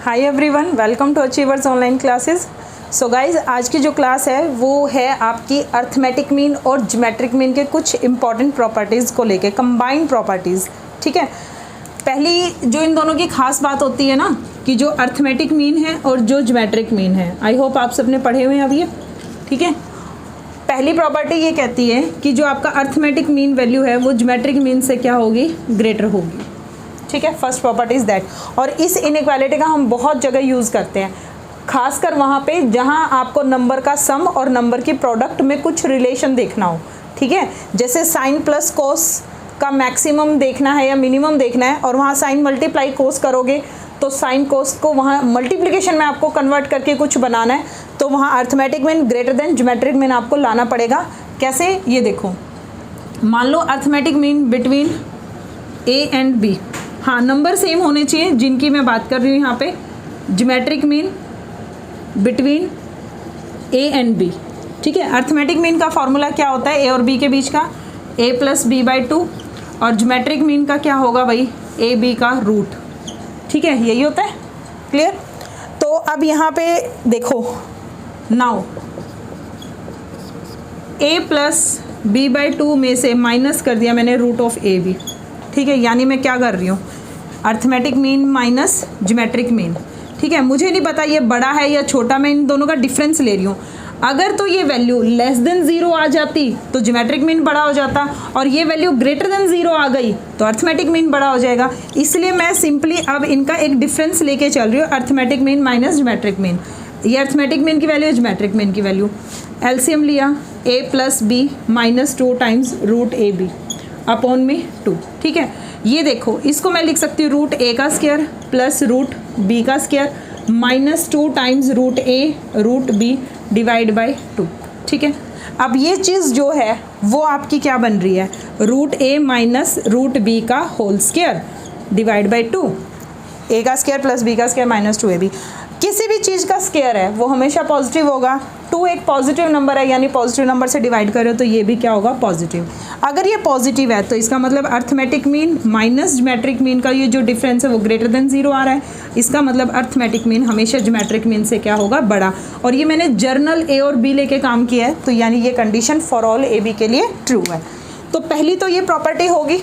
Hi everyone, welcome to achievers online classes. So guys, आज की जो क्लास है वो है आपकी अर्थमेटिक मीन और ज्योमेट्रिक मीन के कुछ इंपॉर्टेंट प्रॉपर्टीज़ को लेके, कंबाइंड प्रॉपर्टीज़। ठीक है, पहली जो इन दोनों की खास बात होती है ना कि जो अर्थमेटिक मीन है और जो ज्योमेट्रिक मीन है, आई होप आप सबने पढ़े हुए हैं अब ये। ठीक है, पहली प्रॉपर्टी ये कहती है कि जो आपका अर्थमेटिक मीन वैल्यू है वो ज्योमेट्रिक मीन से क्या होगी, ग्रेटर होगी। ठीक है, फर्स्ट प्रॉपर्टी इज दैट। और इस इनइक्वालिटी का हम बहुत जगह यूज़ करते हैं, खासकर वहाँ पे जहाँ आपको नंबर का सम और नंबर की प्रोडक्ट में कुछ रिलेशन देखना हो। ठीक है, जैसे साइन प्लस कोस का मैक्सिमम देखना है या मिनिमम देखना है और वहाँ साइन मल्टीप्लाई कोस करोगे तो साइन कोस को वहाँ मल्टीप्लिकेशन में आपको कन्वर्ट करके कुछ बनाना है, तो वहाँ arithmetic mean greater than geometric mean आपको लाना पड़ेगा। कैसे, ये देखो, मान लो arithmetic mean between A and B, हाँ नंबर सेम होने चाहिए जिनकी मैं बात कर रही हूँ यहाँ पे। Geometric mean between A and B. ठीक है, अर्थमेटिक मीन का फॉर्मूला क्या होता है, ए और बी के बीच का a प्लस बी बाई 2, और ज्योमेट्रिक मीन का क्या होगा भाई, ए बी का रूट। ठीक है, यही होता है। क्लियर। तो अब यहाँ पे देखो, now a plus B by 2 में से माइनस कर दिया मैंने रूट ऑफ ए बी। ठीक है, यानी मैं क्या कर रही हूँ, arithmetic mean minus geometric mean. ठीक है, मुझे नहीं पता ये बड़ा है या छोटा, मैं इन दोनों का डिफरेंस ले रही हूँ। अगर तो ये वैल्यू लेस देन 0 आ जाती तो ज्योमेट्रिक मीन बड़ा हो जाता, और ये वैल्यू ग्रेटर देन 0 आ गई तो अर्थमेटिक मीन बड़ा हो जाएगा। इसलिए मैं सिंपली अब इनका एक डिफरेंस लेके चल रही हूँ, arithmetic mean minus geometric mean. ये अर्थमेटिक मीन की वैल्यू है, ज्योमेट्रिक मीन की वैल्यू। एलसीएम लिया, a plus B minus 2 times root A B upon में 2। ठीक है, ये देखो, इसको मैं लिख सकती हूँ रूट ए का स्क्वायर प्लस रूट बी का square minus 2 times root A root B divide by 2। ठीक है, अब ये चीज़ जो है वो आपकी क्या बन रही है, रूट ए माइनस रूट बी का होल स्क्वायर डिवाइड बाई 2। ए का स्क्वायर प्लस बी का स्क्वायर माइनस 2ab। किसी भी चीज़ का स्क्वायर है वो हमेशा पॉजिटिव होगा। 2 एक पॉजिटिव नंबर है, यानी पॉजिटिव नंबर से डिवाइड करो तो ये भी क्या होगा, पॉजिटिव। अगर ये पॉजिटिव है तो इसका मतलब arithmetic mean minus geometric mean का ये जो डिफरेंस है वो ग्रेटर देन 0 आ रहा है। इसका मतलब अर्थमेटिक मीन हमेशा ज्योमेट्रिक मीन से क्या होगा, बड़ा। और ये मैंने जर्नल ए और बी लेके काम किया है, तो यानी ये condition for all A B के लिए ट्रू है। तो पहली तो ये प्रॉपर्टी होगी।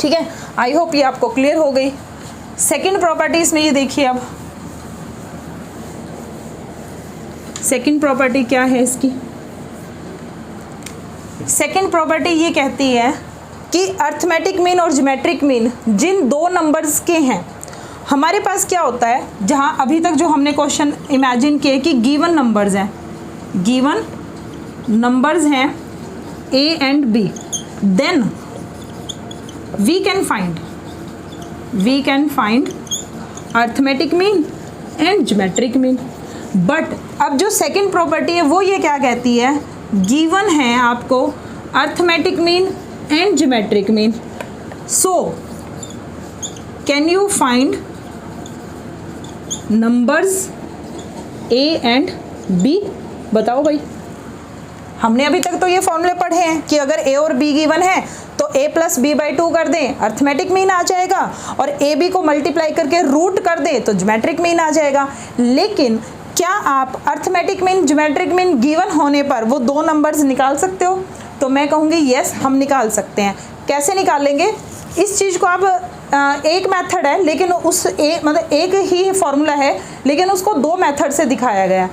ठीक है, आई होप ये आपको क्लियर हो गई। सेकेंड प्रॉपर्टी इसमें ये देखिए, अब सेकेंड प्रॉपर्टी क्या है इसकी, सेकेंड प्रॉपर्टी ये कहती है कि अर्थमेटिक मीन और ज्योमेट्रिक मीन जिन दो नंबर्स के हैं, हमारे पास क्या होता है, जहां अभी तक जो हमने क्वेश्चन इमेजिन किए कि गिवन नंबर्स हैं, गिवन नंबर्स हैं a and b, then we can find arithmetic mean and geometric mean. But अब जो सेकंड प्रॉपर्टी है वो ये क्या कहती है, गिवन है आपको arithmetic mean and geometric mean, so can you find numbers A and B. बताओ भाई, हमने अभी तक तो ये फॉर्मूले पढ़े हैं कि अगर ए और बी गिवन है तो a प्लस बी बाई 2 कर दें, अर्थमेटिक मीन आ जाएगा, और ए बी को मल्टीप्लाई करके रूट कर दें तो ज्योमेट्रिक मीन आ जाएगा। लेकिन क्या आप arithmetic mean geometric mean given होने पर वो दो नंबर्स निकाल सकते हो? तो मैं कहूँगी यस, हम निकाल सकते हैं। कैसे निकालेंगे इस चीज़ को आप, एक मेथड है लेकिन मतलब एक ही फॉर्मूला है लेकिन उसको दो मेथड से दिखाया गया।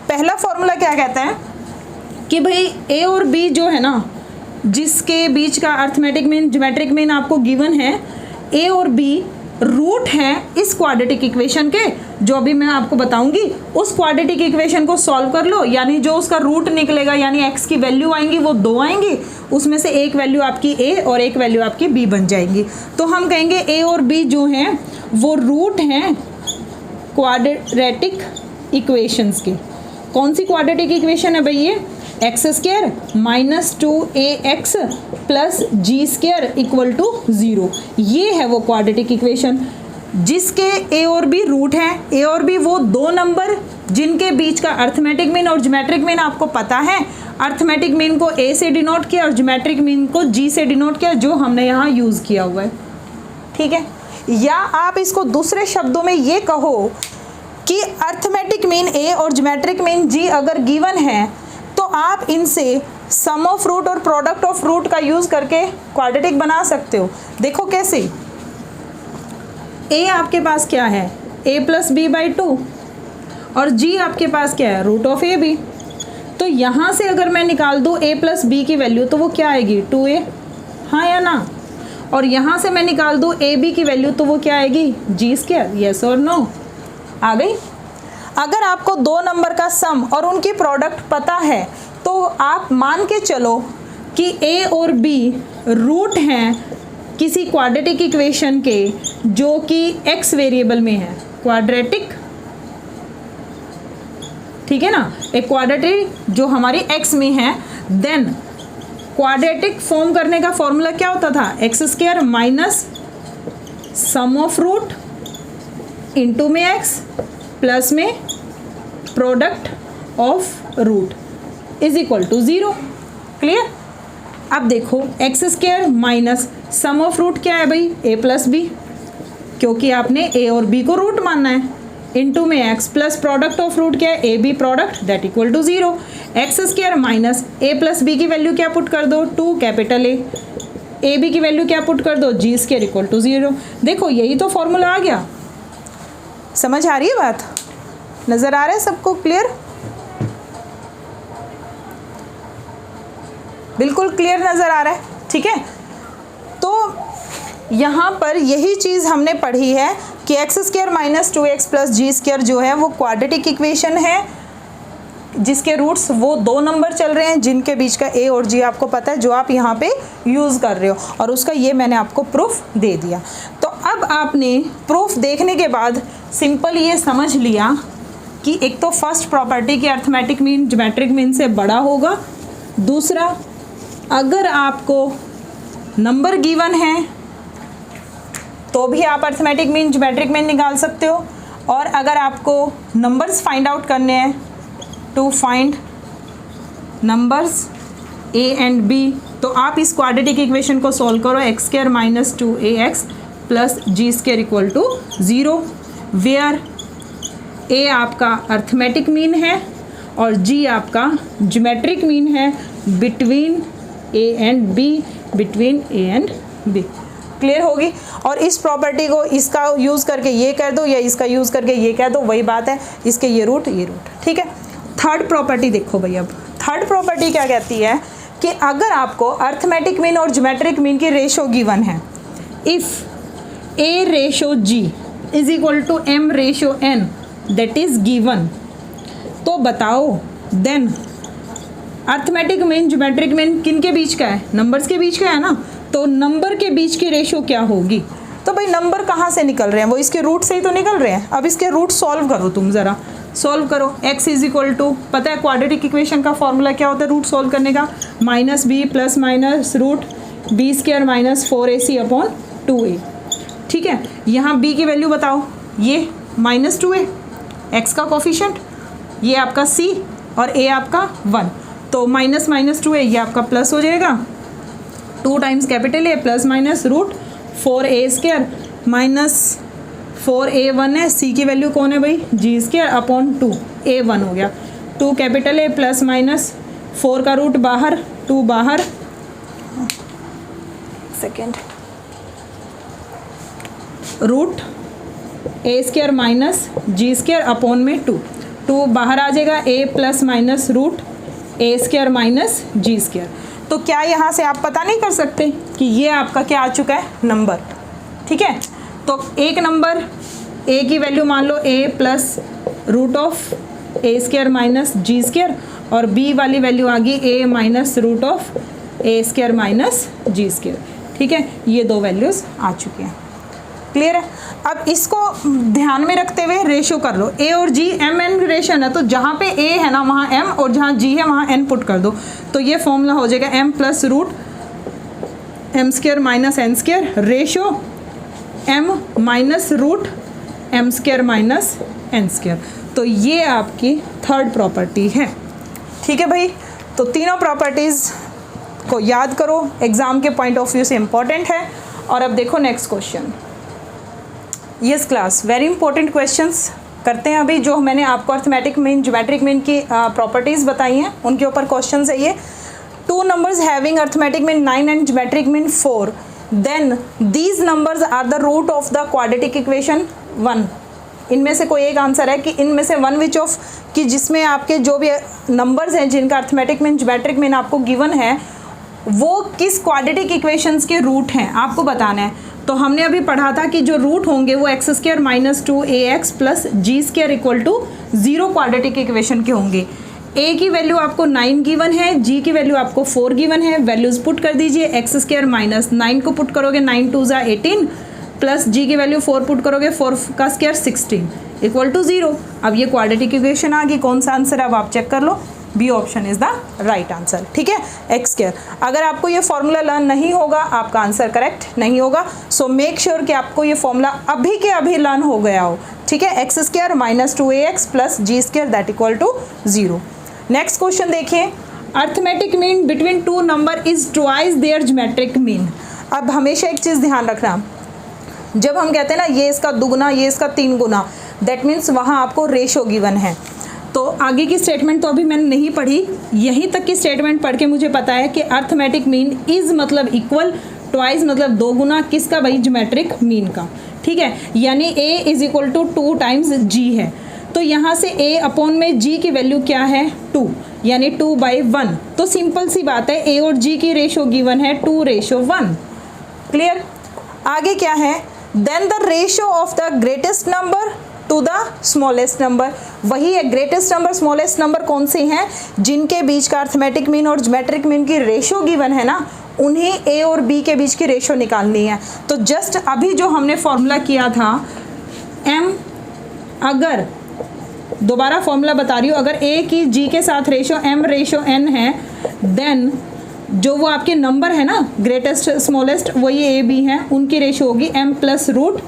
पहला फॉर्मूला क्या कहता है कि भाई ए और बी जो है ना, जिसके बीच का अर्थमेटिक मीन ज्योमेट्रिक मीन आपको गिवन है, ए और बी रूट हैं इस क्वाड्रेटिक इक्वेशन के, जो अभी मैं आपको बताऊंगी। उस क्वाड्रेटिक इक्वेशन को सॉल्व कर लो, यानी जो उसका रूट निकलेगा, यानी x की वैल्यू आएंगी वो 2 आएंगी, उसमें से एक वैल्यू आपकी a और एक वैल्यू आपकी b बन जाएंगी। तो हम कहेंगे a और b जो हैं वो रूट हैं क्वाड्रेटिक इक्वेशंस के। कौन सी क्वाड्रेटिक इक्वेशन है भाई, ये X square minus 2ax plus G square equal to 0, ये है वो क्वाड्रेटिक इक्वेशन जिसके ए और बी रूट हैं। ए और बी वो दो नंबर जिनके बीच का अर्थमेटिक मीन और ज्योमेट्रिक मीन आपको पता है। अर्थमेटिक मीन को ए से डिनोट किया और ज्योमेट्रिक मीन को जी से डिनोट किया, जो हमने यहाँ यूज़ किया हुआ है। ठीक है, या आप इसको दूसरे शब्दों में ये कहो कि अर्थमेटिक मीन ए और ज्योमेट्रिक मीन जी अगर गिवन है तो आप इनसे सम ऑफ रूट और प्रोडक्ट ऑफ रूट का यूज करके क्वाड्रेटिक बना सकते हो। देखो कैसे, ए आपके पास क्या है, a प्लस बी बाई 2 और g आपके पास क्या है, रूट ऑफ ए बी। तो यहाँ से अगर मैं निकाल दूँ a प्लस बी की वैल्यू तो वो क्या आएगी, 2a, हाँ या ना। और यहाँ से मैं निकाल दूँ ए बी की वैल्यू तो वो क्या आएगी, जी स्क्वायर, यस और नो, आ गई। अगर आपको दो नंबर का सम और उनकी प्रोडक्ट पता है तो आप मान के चलो कि ए और बी रूट हैं किसी क्वाड्रेटिक इक्वेशन के जो कि x वेरिएबल में है, क्वाड्रेटिक, ठीक है ना, एक क्वाड्रेटिक जो हमारी x में है। देन क्वाड्रेटिक फॉर्म करने का फॉर्मूला क्या होता था, X square minus sum of root into में x प्लस में product of root is equal to 0। Clear. अब देखो X square minus sum of root क्या है भाई, a प्लस बी, क्योंकि आपने a और b को रूट मानना है, इंटू में x plus product of root क्या है, A B product, that equal to 0। X square minus a plus B की वैल्यू क्या पुट कर दो, 2 कैपिटल ए बी की वैल्यू क्या पुट कर दो, जी स्क्वायर इक्वल टू 0। देखो यही तो फॉर्मूला आ गया। समझ आ रही है बात, नजर आ रहा है सबको, क्लियर, बिल्कुल क्लियर नजर आ रहा है, ठीक है। तो यहाँ पर यही चीज़ हमने पढ़ी है कि x square minus 2x plus G square जो है वो क्वाड्रेटिक इक्वेशन है जिसके रूट्स वो दो नंबर चल रहे हैं जिनके बीच का a और g आपको पता है जो आप यहाँ पे यूज़ कर रहे हो, और उसका ये मैंने आपको प्रूफ दे दिया। तो अब आपने प्रूफ देखने के बाद सिंपल ये समझ लिया कि एक तो फर्स्ट प्रॉपर्टी की अर्थमेटिक मीन ज्योमेट्रिक मीन से बड़ा होगा, दूसरा अगर आपको नंबर गिवन है तो भी आप अर्थमेटिक मीन ज्योमेट्रिक मीन निकाल सकते हो, और अगर आपको नंबर्स फाइंड आउट करने हैं to find numbers a and b तो आप इस क्वाड्रेटिक इक्वेशन को सॉल्व करो, X square minus 2ax plus G square equal to 0, where a आपका अर्थमेटिक मीन है और g आपका ज्योमेट्रिक मीन है between a and b, between a and b। Clear होगी। और इस प्रॉपर्टी को इसका यूज़ करके ये कह दो या इसका यूज़ करके ये कह दो, वही बात है, इसके ये रूट, ठीक है। थर्ड प्रॉपर्टी देखो भाई, अब थर्ड प्रॉपर्टी क्या कहती है कि अगर आपको अर्थमेटिक मीन और ज्योमेट्रिक मीन की रेशो गिवन है, if a ratio g is equal to m ratio n that is given, तो बताओ then arithmetic mean geometric mean किन के बीच का है, नंबर्स के बीच का है ना, तो नंबर के बीच की रेशो क्या होगी। तो भाई नंबर कहाँ से निकल रहे हैं, वो इसके रूट से ही तो निकल रहे हैं। अब इसके रूट सॉल्व करो, तुम ज़रा सॉल्व करो। x इज इक्वल टू, पता है क्वाड्रेटिक इक्वेशन का फॉर्मूला क्या होता है रूट सॉल्व करने का, minus B plus minus root B square minus 4ac upon 2a, ठीक है। यहाँ b की वैल्यू बताओ, ये माइनस 2a, x का कोफिशिएंट, ये आपका c और a आपका 1, तो माइनस माइनस 2a ये आपका प्लस हो जाएगा, 2 times capital A plus minus root 4a square minus 4a1 है, c की वैल्यू कौन है भाई, जी स्क्वायर अपॉन 2a1 हो गया, 2 कैपिटल A प्लस माइनस 4 का रूट बाहर, 2 बाहर, second root a square minus G square upon में 2 बाहर आ जाएगा, a plus minus root a square minus G square. तो क्या यहाँ से आप पता नहीं कर सकते कि ये आपका क्या आ चुका है, नंबर, ठीक है। तो एक नंबर a की वैल्यू मान लो a plus root of a square minus G square, और b वाली वैल्यू आ गई a minus root of a square minus G square, ठीक है। ये दो वैल्यूज़ आ चुकी हैं, क्लियर है। अब इसको ध्यान में रखते हुए रेशो कर लो, a और g m n रेशन है, तो जहाँ पे a है ना वहाँ m और जहाँ g है वहाँ n पुट कर दो, तो ये फॉर्मूला हो जाएगा m plus root m square minus n square ratio m minus root m square minus n square. तो ये आपकी थर्ड प्रॉपर्टी है, ठीक है भाई। तो तीनों प्रॉपर्टीज़ को याद करो, एग्ज़ाम के पॉइंट ऑफ व्यू से इम्पॉर्टेंट है। और अब देखो next question, yes class, very important questions करते हैं अभी। जो मैंने आपको अर्थमेटिक मीन ज्योमेट्रिक मीन की प्रॉपर्टीज़ बताई हैं उनके ऊपर क्वेश्चन है ये। Two numbers having arithmetic mean 9 and geometric mean 4, then these numbers are the root of the quadratic equation 1। इनमें से कोई एक आंसर है कि इनमें से वन विच ऑफ, कि जिसमें आपके जो भी नंबर्स हैं जिनका अर्थमेटिक मीन ज्योमेट्रिक मीन आपको गिवन है वो किस क्वाड्रेटिक इक्वेशंस के रूट हैं आपको बताना है। तो हमने अभी पढ़ा था कि जो रूट होंगे वो X square minus 2ax plus G square equal to 0 quadratic equation के होंगे। a की वैल्यू आपको 9 गिवन है, g की वैल्यू आपको 4 गिवन है। वैल्यूज़ पुट कर दीजिए, एक्स स्क्वायर माइनस 9 को पुट करोगे 9 2 ज़ा 18 प्लस g की वैल्यू 4 पुट करोगे 4 का स्क्वायर 16 इक्वल टू 0। अब ये क्वाड्रेटिक इक्वेशन आ गई। कौन सा आंसर है अब आप चेक कर लो, B option is the right answer. ठीक है, एक्स स्क्वायर। अगर आपको ये फॉर्मूला लर्न नहीं होगा आपका आंसर करेक्ट नहीं होगा। सो मेक श्योर कि आपको ये फॉर्मूला अभी के अभी लर्न हो गया हो। ठीक है, x square minus 2ax plus G square that equal to 0। Next question देखिए, arithmetic mean between two number is twice their geometric mean. अब हमेशा एक चीज़ ध्यान रखना, जब हम कहते हैं ना ये इसका दुगुना ये इसका 3 गुना, दैट मीन्स वहाँ आपको रेशो गिवन है। तो आगे की स्टेटमेंट तो अभी मैंने नहीं पढ़ी, यहीं तक की स्टेटमेंट पढ़ के मुझे पता है कि अर्थमेटिक मीन इज मतलब इक्वल, ट्वाइस मतलब 2 गुना किसका भाई, ज्योमेट्रिक मीन का। ठीक है, यानी a is equal to 2 times g है। तो यहाँ से a अपॉन में g की वैल्यू क्या है 2, यानी 2/1। तो सिंपल सी बात है, a और g की रेशो गिवन है 2:1। क्लियर। आगे क्या है, then the ratio of the greatest number to the smallest number. वही है, ग्रेटेस्ट नंबर स्मॉलेस्ट नंबर कौन से हैं, जिनके बीच का अर्थमेटिक मीन और ज्योमेट्रिक मीन की रेशो गिवन है ना, उन्हीं a और b के बीच की रेशो निकालनी है। तो जस्ट अभी जो हमने फॉर्मूला किया था m, अगर दोबारा फॉर्मूला बता रही हूँ, अगर a की g के साथ रेशो m/n है, देन जो वो आपके नंबर है ना ग्रेटेस्ट स्मॉलेस्ट वो ये a b हैं, उनकी रेशो होगी m plus root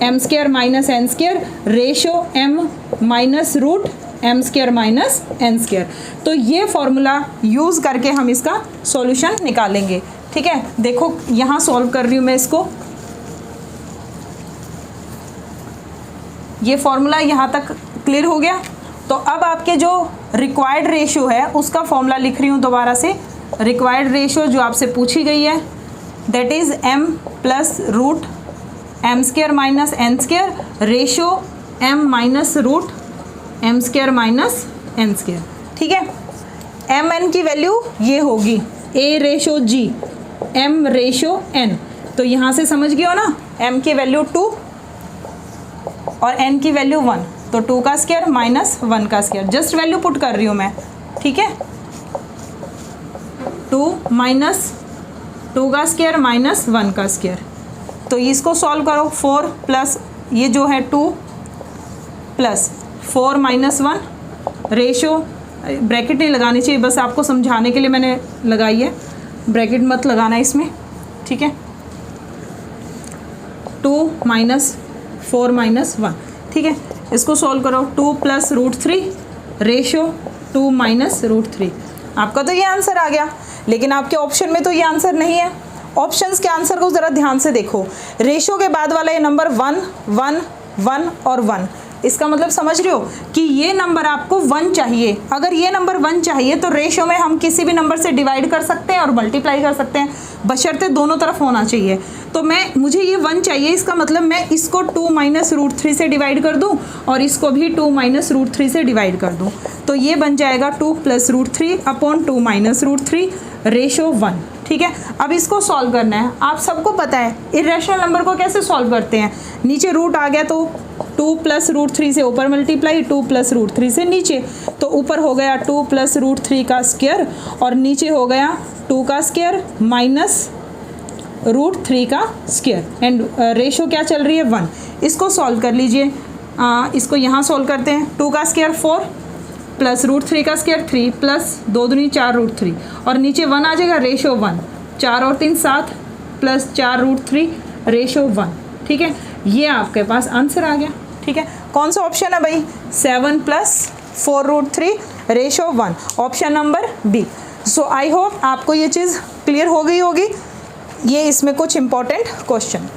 m square minus n square ratio m minus root m square minus n square. तो ये फॉर्मूला यूज़ करके हम इसका सॉल्यूशन निकालेंगे। ठीक है, देखो यहाँ सॉल्व कर रही हूँ मैं इसको, ये फॉर्मूला यहाँ तक क्लियर हो गया। तो अब आपके जो रिक्वायर्ड रेशो है उसका फॉर्मूला लिख रही हूँ दोबारा से। रिक्वायर्ड रेशो जो आपसे पूछी गई है that is m plus root m square minus n square ratio m minus root m square minus n square. ठीक है, m n की वैल्यू ये होगी a ratio g m ratio n। तो यहाँ से समझ गए हो ना, m की वैल्यू 2 और n की वैल्यू 1, तो 2 का स्क्वायर माइनस 1 का स्क्वायर, जस्ट वैल्यू पुट कर रही हूँ मैं। ठीक है, 2 माइनस 2 का स्क्वायर माइनस 1 का स्क्वायर। तो इसको सॉल्व करो, 4 प्लस ये जो है 2 प्लस 4 माइनस 1 रेशो, ब्रैकेट नहीं लगानी चाहिए, बस आपको समझाने के लिए मैंने लगाई है, ब्रैकेट मत लगाना इसमें। ठीक है, 2 माइनस 4 माइनस 1। ठीक है, इसको सॉल्व करो, 2 plus root 3 ratio 2 minus root 3। आपका तो ये आंसर आ गया, लेकिन आपके ऑप्शन में तो ये आंसर नहीं है। ऑप्शंस के आंसर को ज़रा ध्यान से देखो, रेशो के बाद वाला ये नंबर 1 1 1 और 1, इसका मतलब समझ रहे हो कि ये नंबर आपको 1 चाहिए। अगर ये नंबर 1 चाहिए तो रेशो में हम किसी भी नंबर से डिवाइड कर सकते हैं और मल्टीप्लाई कर सकते हैं, बशर्ते दोनों तरफ होना चाहिए। तो मुझे ये 1 चाहिए, इसका मतलब मैं इसको 2 माइनस रूट 3 से डिवाइड कर दूँ और इसको भी 2 माइनस रूट 3 से डिवाइड कर दूँ। तो ये बन जाएगा 2 plus root 3 upon 2 minus root 3 ratio 1। ठीक है, अब इसको सॉल्व करना है। आप सबको पता है इरेशनल नंबर को कैसे सॉल्व करते हैं, नीचे रूट आ गया तो 2 प्लस रूट 3 से ऊपर मल्टीप्लाई, 2 प्लस रूट 3 से नीचे, तो ऊपर हो गया 2 प्लस रूट 3 का स्क्वायर और नीचे हो गया 2 का स्क्वायर माइनस रूट 3 का स्क्वायर एंड रेशो क्या चल रही है 1। इसको सॉल्व कर लीजिए, इसको यहाँ सॉल्व करते हैं। 2 का स्क्वायर 4 प्लस रूट 3 का स्क्वायर 3 प्लस 2 दूनी 4 रूट 3 और नीचे 1 आ जाएगा रेशो 1, 4 और 3 7 प्लस 4 रूट 3 रेशो 1। ठीक है, ये आपके पास आंसर आ गया। ठीक है, कौन सा ऑप्शन है भाई, 7 plus 4 root 3 ratio 1, option number B. So I hope आपको ये चीज़ क्लियर हो गई होगी। ये इसमें कुछ इंपॉर्टेंट क्वेश्चन।